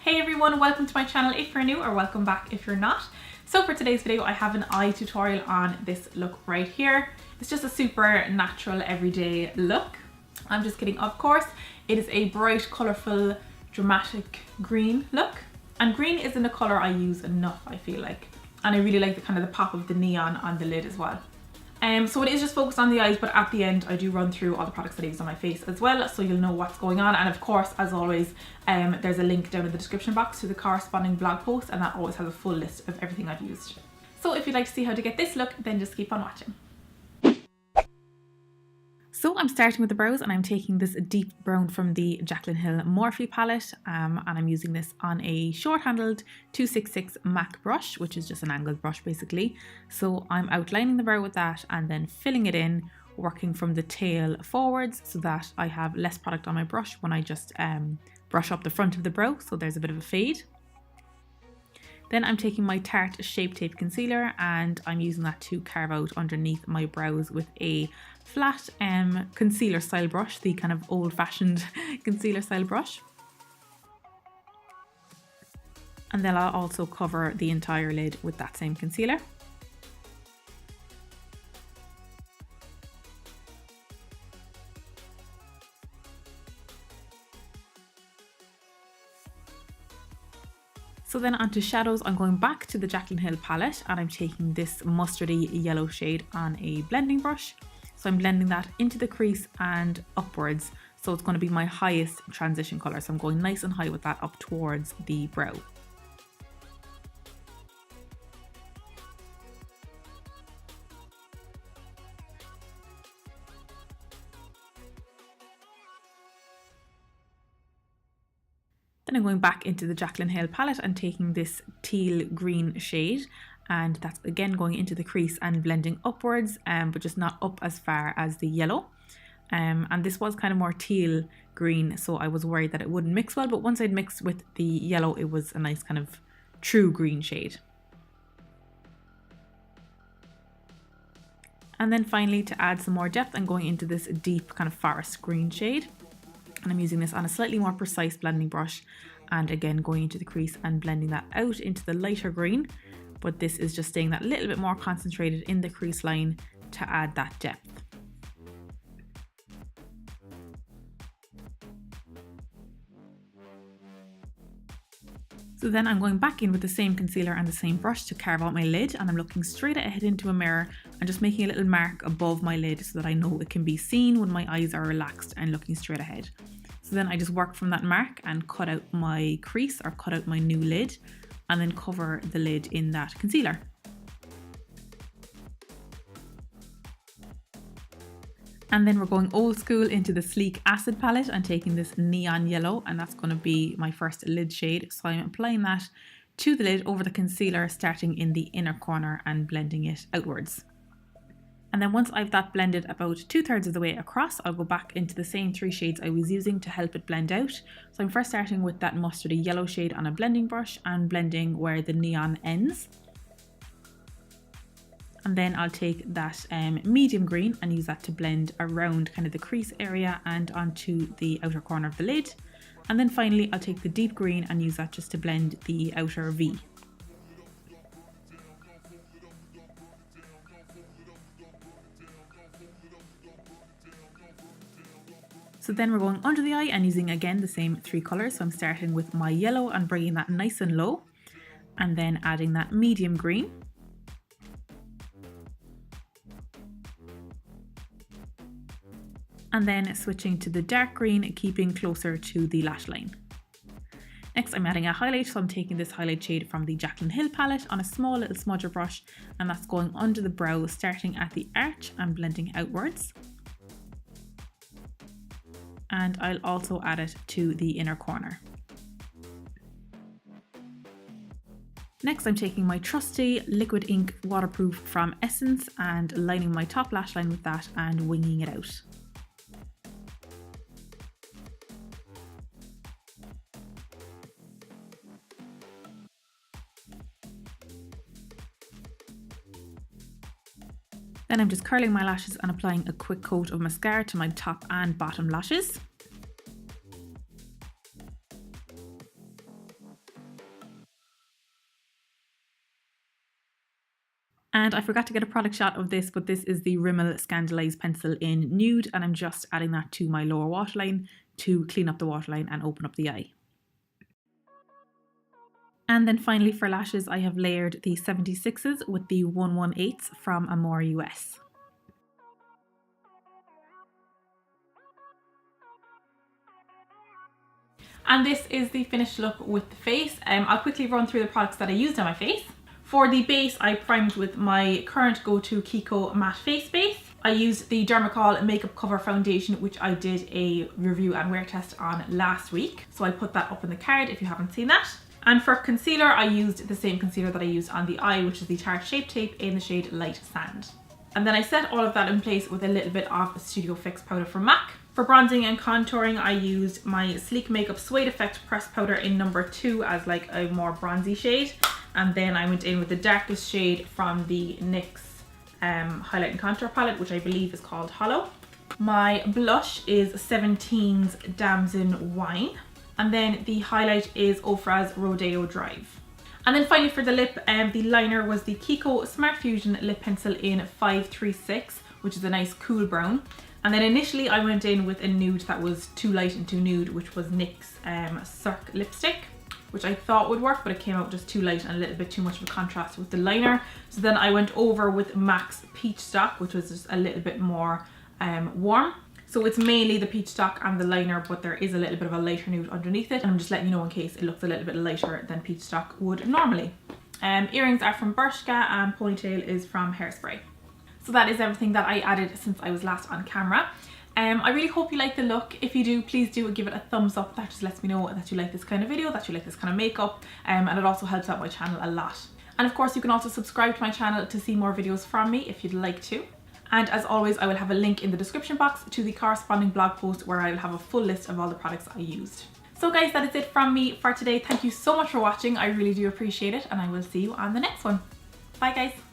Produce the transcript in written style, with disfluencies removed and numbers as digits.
Hey everyone, welcome to my channel if you're new, or welcome back if you're not. So for today's video I have an eye tutorial on this look right here. It's just a super natural everyday look. I'm just kidding, of course. It is a bright, colourful, dramatic green look. And green isn't a colour I use enough, I feel like. And I really like the kind of the pop of the neon on the lid as well. So it is just focused on the eyes, but at the end I do run through all the products that I use on my face as well, so you'll know what's going on. And of course, as always, there's a link down in the description box to the corresponding blog post, and that always has a full list of everything I've used. So if you'd like to see how to get this look, then just keep on watching. So I'm starting with the brows, and I'm taking this deep brown from the Jaclyn Hill Morphe palette, and I'm using this on a short-handled 266 MAC brush, which is just an angled brush basically. So I'm outlining the brow with that and then filling it in, working from the tail forwards so that I have less product on my brush when I just brush up the front of the brow, so there's a bit of a fade. Then I'm taking my Tarte Shape Tape Concealer and I'm using that to carve out underneath my brows with a flat concealer style brush, the kind of old-fashioned concealer style brush. And then I'll also cover the entire lid with that same concealer. So then onto shadows, I'm going back to the Jaclyn Hill palette and I'm taking this mustardy yellow shade on a blending brush. So I'm blending that into the crease and upwards. So it's going to be my highest transition colour. So I'm going nice and high with that up towards the brow. Then I'm going back into the Jaclyn Hill palette and taking this teal green shade, and that's again going into the crease and blending upwards, but just not up as far as the yellow. And this was kind of more teal green, so I was worried that it wouldn't mix well, but once I'd mixed with the yellow, it was a nice kind of true green shade. And then finally, to add some more depth, I'm going into this deep kind of forest green shade. And I'm using this on a slightly more precise blending brush, and again going into the crease and blending that out into the lighter green, but this is just staying that little bit more concentrated in the crease line to add that depth. So then I'm going back in with the same concealer and the same brush to carve out my lid, and I'm looking straight ahead into a mirror and just making a little mark above my lid so that I know it can be seen when my eyes are relaxed and looking straight ahead. So then I just work from that mark and cut out my crease, or cut out my new lid, and then cover the lid in that concealer. And then we're going old school into the Sleek Acid palette and taking this neon yellow, and that's going to be my first lid shade. So I'm applying that to the lid over the concealer, starting in the inner corner and blending it outwards. And then once I've that blended about 2/3 of the way across, I'll go back into the same 3 shades I was using to help it blend out. So I'm first starting with that mustardy yellow shade on a blending brush and blending where the neon ends. And then I'll take that medium green and use that to blend around kind of the crease area and onto the outer corner of the lid. And then finally I'll take the deep green and use that just to blend the outer V. So then we're going under the eye and using again the same 3 colours. So I'm starting with my yellow and bringing that nice and low, and then adding that medium green. And then switching to the dark green, keeping closer to the lash line. Next I'm adding a highlight, so I'm taking this highlight shade from the Jaclyn Hill palette on a small little smudger brush, and that's going under the brow, starting at the arch and blending outwards. And I'll also add it to the inner corner. Next I'm taking my trusty liquid ink waterproof from Essence and lining my top lash line with that and winging it out. Then I'm just curling my lashes and applying a quick coat of mascara to my top and bottom lashes. And I forgot to get a product shot of this, but this is the Rimmel Scandalise pencil in nude, and I'm just adding that to my lower waterline to clean up the waterline and open up the eye. And then finally for lashes, I have layered the 76s with the 118s from Amore US. And this is the finished look with the face. I'll quickly run through the products that I used on my face. For the base, I primed with my current go-to Kiko matte face base. I used the Dermacol Makeup Cover Foundation, which I did a review and wear test on last week. So I'll put that up in the card if you haven't seen that. And for concealer, I used the same concealer that I used on the eye, which is the Tarte Shape Tape in the shade Light Sand. And then I set all of that in place with a little bit of Studio Fix powder from MAC. For bronzing and contouring, I used my Sleek Makeup Suede Effect pressed powder in number 2 as like a more bronzy shade. And then I went in with the darkest shade from the NYX Highlight and Contour palette, which I believe is called Hollow. My blush is 17's Damson Wine. And then the highlight is Ofra's Rodeo Drive. And then finally for the lip, the liner was the Kiko Smart Fusion Lip Pencil in 536, which is a nice cool brown. And then initially I went in with a nude that was too light and too nude, which was NYX Cirque lipstick, which I thought would work, but it came out just too light and a little bit too much of a contrast with the liner. So then I went over with MAC's Peach Stock, which was just a little bit more warm. So it's mainly the peach stock and the liner, but there is a little bit of a lighter nude underneath it. And I'm just letting you know in case it looks a little bit lighter than peach stock would normally. Earrings are from Bershka and ponytail is from Hairspray. So that is everything that I added since I was last on camera. I really hope you like the look. If you do, please do give it a thumbs up. That just lets me know that you like this kind of video, that you like this kind of makeup, and it also helps out my channel a lot. And of course, you can also subscribe to my channel to see more videos from me if you'd like to. And as always, I will have a link in the description box to the corresponding blog post where I will have a full list of all the products I used. So guys, that is it from me for today. Thank you so much for watching. I really do appreciate it, and I will see you on the next one. Bye guys.